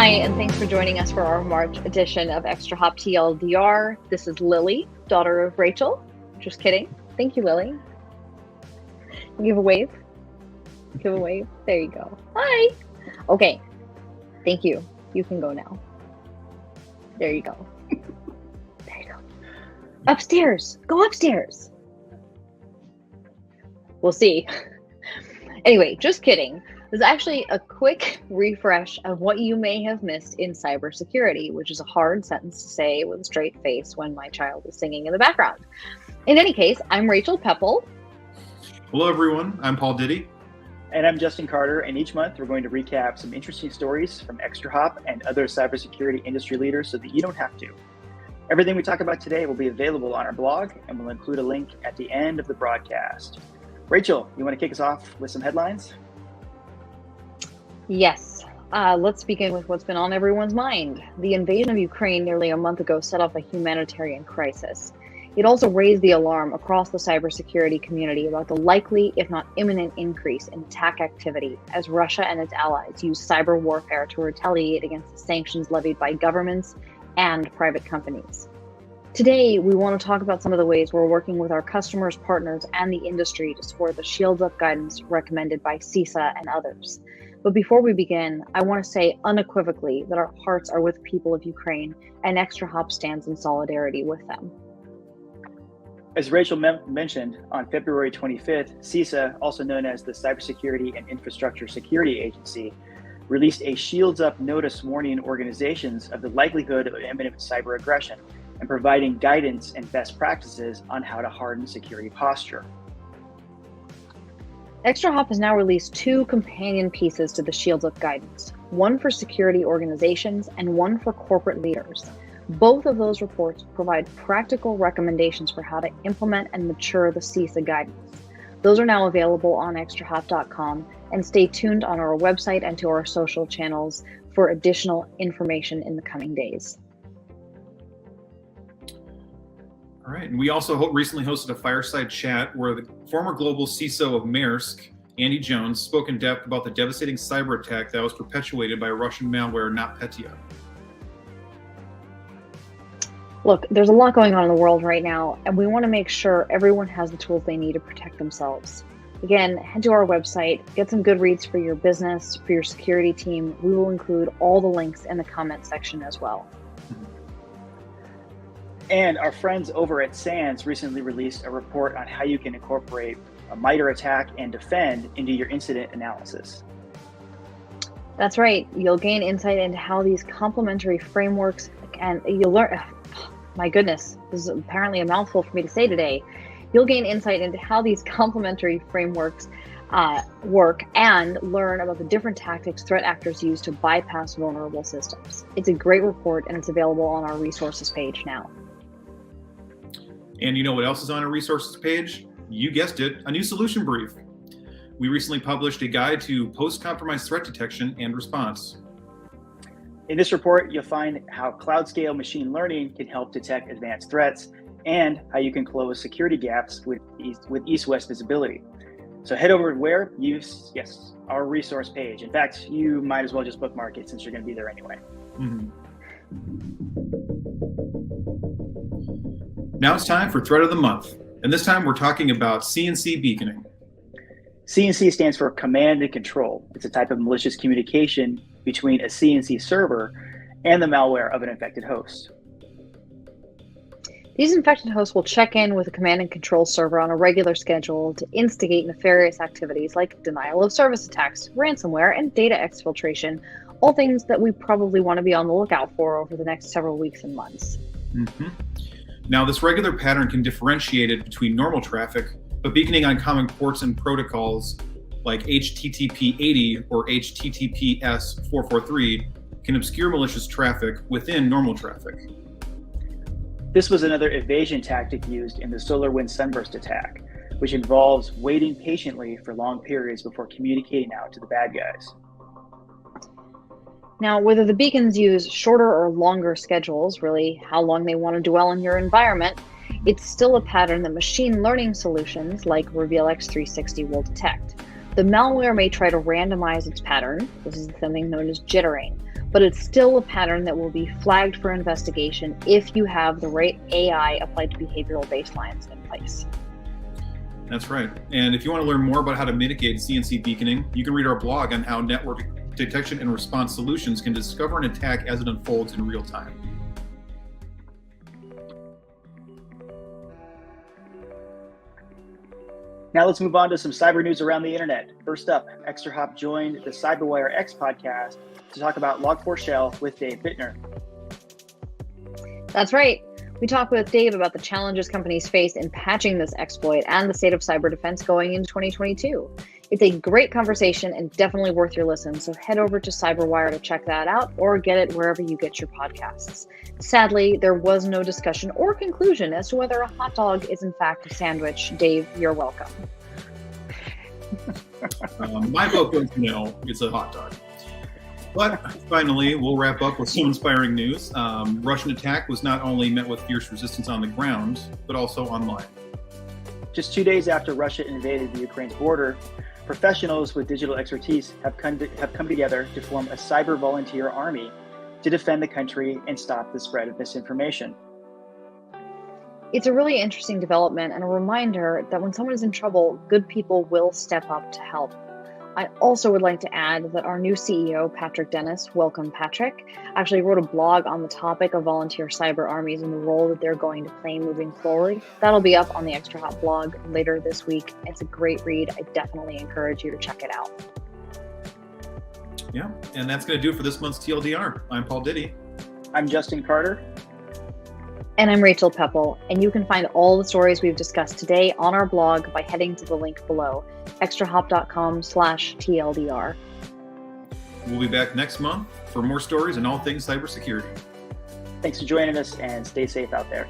Hi, and thanks for joining us for our March edition of ExtraHop TL. This is Lily, daughter of Rachel. Just kidding. Thank you, Lily. Give a wave. Give a wave. There you go. Hi. Okay. Thank you. You can go now. There you go. There you go. Upstairs. Go upstairs. We'll see. Anyway, just kidding. There's actually a quick refresh of what you may have missed in cybersecurity, which is a hard sentence to say with a straight face when my child is singing in the background. In any case, I'm Rachel Pepple. Hello, everyone. I'm Paul Diddy. And I'm Justin Carter, and each month we're going to recap some interesting stories from ExtraHop and other cybersecurity industry leaders so that you don't have to. Everything we talk about today will be available on our blog, and we'll include a link at the end of the broadcast. Rachel, you want to kick us off with some headlines? Yes. Let's begin with what's been on everyone's mind. The invasion of Ukraine nearly a month ago set off a humanitarian crisis. It also raised the alarm across the cybersecurity community about the likely, if not imminent, increase in attack activity as Russia and its allies use cyber warfare to retaliate against the sanctions levied by governments and private companies. Today, we want to talk about some of the ways we're working with our customers, partners, and the industry to support the Shields Up guidance recommended by CISA and others. But before we begin, I want to say unequivocally that our hearts are with the people of Ukraine, and ExtraHop stands in solidarity with them. As Rachel mentioned, on February 25th, CISA, also known as the Cybersecurity and Infrastructure Security Agency, released a Shields Up notice warning organizations of the likelihood of imminent cyber aggression and providing guidance and best practices on how to harden security posture. ExtraHop has now released two companion pieces to the Shields Up guidance, one for security organizations and one for corporate leaders. Both of those reports provide practical recommendations for how to implement and mature the CISA guidance. Those are now available on extrahop.com, and stay tuned on our website and to our social channels for additional information in the coming days. All right, and we also recently hosted a fireside chat where the former global CISO of Maersk, Andy Jones, spoke in depth about the devastating cyber attack that was perpetuated by Russian malware NotPetya. Look, there's a lot going on in the world right now, and we want to make sure everyone has the tools they need to protect themselves. Again, head to our website, get some good reads for your business, for your security team. We will include all the links in the comment section as well. And our friends over at SANS recently released a report on how you can incorporate a MITRE ATT&CK and defend into your incident analysis. That's right. You'll gain insight into how these complementary frameworks, and you'll learn, my goodness, this is apparently a mouthful for me to say today. You'll gain insight into how these complementary frameworks work and learn about the different tactics threat actors use to bypass vulnerable systems. It's a great report, and it's available on our resources page now. And you know what else is on our resources page? You guessed it, a new solution brief. We recently published a guide to post-compromise threat detection and response. In this report, you'll find how cloud-scale machine learning can help detect advanced threats and how you can close security gaps with east-west visibility. So head over to where? Yes, our resource page. In fact, you might as well just bookmark it since you're going to be there anyway. Mm-hmm. Now it's time for Threat of the Month, and this time we're talking about CNC beaconing. CNC stands for Command and Control. It's a type of malicious communication between a CNC server and the malware of an infected host. These infected hosts will check in with a command and control server on a regular schedule to instigate nefarious activities like denial of service attacks, ransomware, and data exfiltration, all things that we probably want to be on the lookout for over the next several weeks and months. Mm-hmm. Now, this regular pattern can differentiate it between normal traffic, but beaconing on common ports and protocols like HTTP 80 or HTTPS 443 can obscure malicious traffic within normal traffic. This was another evasion tactic used in the SolarWinds Sunburst attack, which involves waiting patiently for long periods before communicating out to the bad guys. Now, whether the beacons use shorter or longer schedules, really how long they want to dwell in your environment, it's still a pattern that machine learning solutions like RevealX 360 will detect. The malware may try to randomize its pattern. This is something known as jittering, but it's still a pattern that will be flagged for investigation if you have the right AI applied to behavioral baselines in place. That's right. And if you want to learn more about how to mitigate CNC beaconing, you can read our blog on how network detection and response solutions can discover an attack as it unfolds in real time. Now let's move on to some cyber news around the internet. First up, ExtraHop joined the CyberWire X podcast to talk about Log4Shell with Dave Bittner. That's right. We talked with Dave about the challenges companies face in patching this exploit and the state of cyber defense going into 2022. It's a great conversation and definitely worth your listen, so head over to CyberWire to check that out or get it wherever you get your podcasts. Sadly, there was no discussion or conclusion as to whether a hot dog is in fact a sandwich. Dave, you're welcome. My vote goes no, it's a hot dog. But finally, we'll wrap up with some inspiring news. Russian attack was not only met with fierce resistance on the ground, but also online. Just 2 days after Russia invaded the Ukraine's border, professionals with digital expertise have come together to form a cyber volunteer army to defend the country and stop the spread of misinformation. It's a really interesting development and a reminder that when someone is in trouble, good people will step up to help. I also would like to add that our new CEO, Patrick Dennis, welcome Patrick, actually wrote a blog on the topic of volunteer cyber armies and the role that they're going to play moving forward. That'll be up on the ExtraHop blog later this week. It's a great read. I definitely encourage you to check it out. Yeah, and that's going to do it for this month's TLDR. I'm Paul Diddy. I'm Justin Carter. And I'm Rachel Peppel, and you can find all the stories we've discussed today on our blog by heading to the link below, extrahop.com/TLDR. We'll be back next month for more stories and all things cybersecurity. Thanks for joining us and stay safe out there.